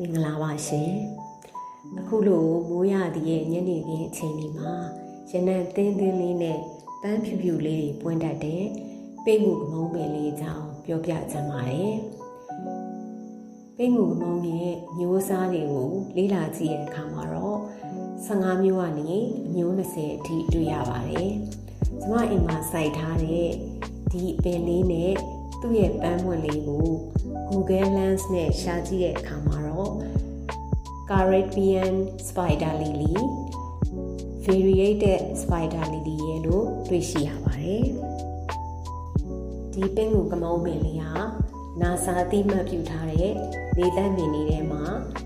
မင်္ဂလာပါရှင်အခုလိုမိုးရသည့်ရဲ့ညနေခင်းအချိန်လေးမှာရနံ့တင်းတင်းလေးနဲ့ပန်းဖြူဖြူလေးတွေပွင့်တတ်တဲ့ပိတ်ငူကမုံပင်လေးအကြောင်းပြောပြချင်ပါတယ်ပိတ်ငူကမုံရဲ့မျိုးစားတွေကိုလေ့လာကြည့်တဲ့အခါမှာတော့15မျိုးကနေမျိုး20အထိတွေ့ရပါတယ်ကျွန်မအိမ်မှာစိုက်ထားတဲ့ဒီပင်လေးနဲ့သူ့ရဲ့ပန်းပွင့်လေးကို Google Lens နဲ့ရှာကြည့်တဲ့အခါမှာတော့ Caribbean Spider Lily Variated Spider Lily ရဲ့လို့တွေ့ရှိရပါတယ်ဒီပင်ကိုကမုံပင်လေးဟာ NASA အသိအမှတ်ပြုထားတဲ့လေသန့်ပင်တွေထဲမှာ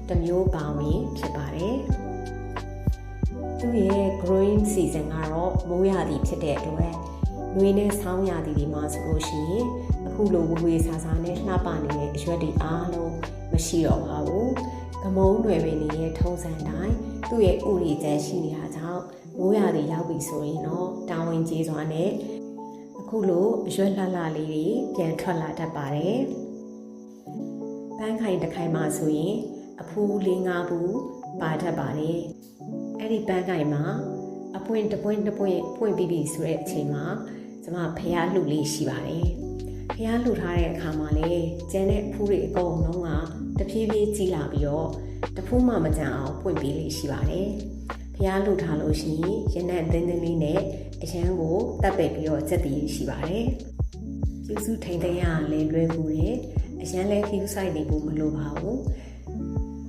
တစ်မျိုးပါဝင်ဖြစ်ပါတယ်သူ့ရဲ့ growing season ကတော့မိုးရာသီဖြစ်တဲ့အတွက်နွေနဲ့ဆောင်းရာသီတွေမှာဆိုလို့ရှိရင်အခုလိုဝေဆာဆာနဲ့လှပနေတဲ့အရွက်တွေအားလုံးမရှိတော့ပါဘူး။ကမုံတွေပင်ရဲ့ထုံးစံတိုင်းသူ့ရဲ့ဥရီချက်ရှိနေတာကြောင့်မိုးရာသီရောက်ပြီဆိုရင်တော့တာဝန်ကြီးစွာနဲ့အခုလိုအရွက်လှလှလေးတွေပြန်ထွက်လာတတ်ပါတယ်။ပန်းခိုင်တစ်ခိုင်မှာဆိုရင်အဖူး၄၅ဘူးပါတတ်ပါတယ်။အဲ့ဒီပန်းခိုင်မှာအပွင့်တပွင့်ပွင့်ပြီးပြီဆိုတဲ့အချိန်မှာကျွန်မဖျားလှူလေးရှိပါတယ်ဖျားလှူထားတဲ့အခါမှာလေကျန်တဲ့အဖူးတွေအကုန်လုံးကတဖြည်းဖြည်းကြီးလာပြီးတော့တဖူးမှမကြမ်းအောင်ပွင့်ပြီးလေးရှိပါတယ်ဖျားလှူထားလို့ရှိရင်ရနံ့တင်းတင်းလေးနဲ့အရန်ကိုတက်ပယ်ပြီးတော့ချက်တည်ရှိပါတယ်ကျူးစုထိန်ထိန်ရလဲလွယ်ကူတယ်အရန်လဲခူးဆိုင်နေဖို့မလိုပါဘူး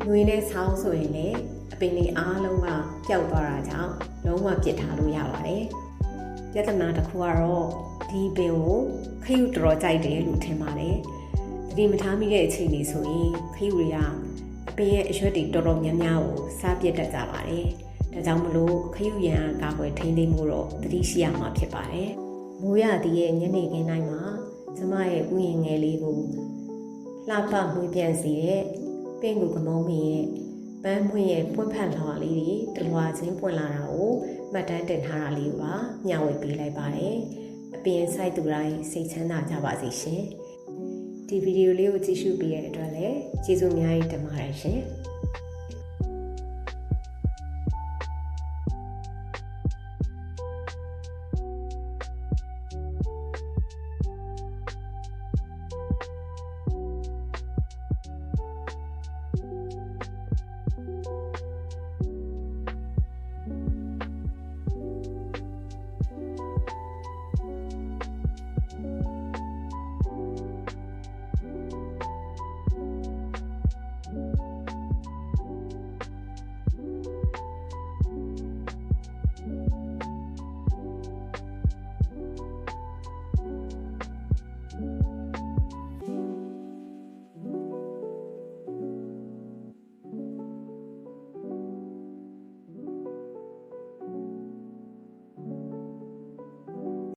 နှွေးနဲ့ဆောင်းဆိုရင်လည်းအပင်လေးအားလုံးကပျောက်သွားတာကြောင့်လုံးဝပြစ်ထားလို့ရပါတယ်ပြဿနာတစ်ခုကတော့ဒီပင်ကိုခရုတော်ကြိုက်တယ်လို့ထင်ပါတယ်။ဒီမထားမိတဲ့အချိန်လေးဆိုရင်ခရုတွေကအပင်ရဲ့အရွက်တွေတော်တော်များများကိုစားပြစ်တတ်ကြပါတယ်။ဒါကြောင့်မလို့ခရုရန်ကာကွယ်ထိန်းသိမ်းမှုတော့သတိရှိရမှာဖြစ်ပါတယ်။မိုးရသည့်ရဲ့ညနေခင်းတိုင်းမှာကျမရဲ့ဥယျာဉ်ငယ်လေးကိုလှပမှုပြန်စေတဲ့ပင်ကူကမုံမင်းရဲ့ပန်းပွင့်ရဲ့ပွင့်ဖက်လွှာလေးတွေတလွှာချင်းပွင့်လာတာကိုမှတ်တမ်းတင်ထားတာလေးပါမျှဝေပေးလိုက်ပါတယ်အပြင်ဆိုင်သူတိုင်းစိတ်ချမ်းသာကြပါစေရှင်ဒီဗီဒီယိုလေးကိုကြည့်ရှုပေးတဲ့အတွက်လည်းကျေးဇူးအများကြီးတင်ပါတယ်ရှင်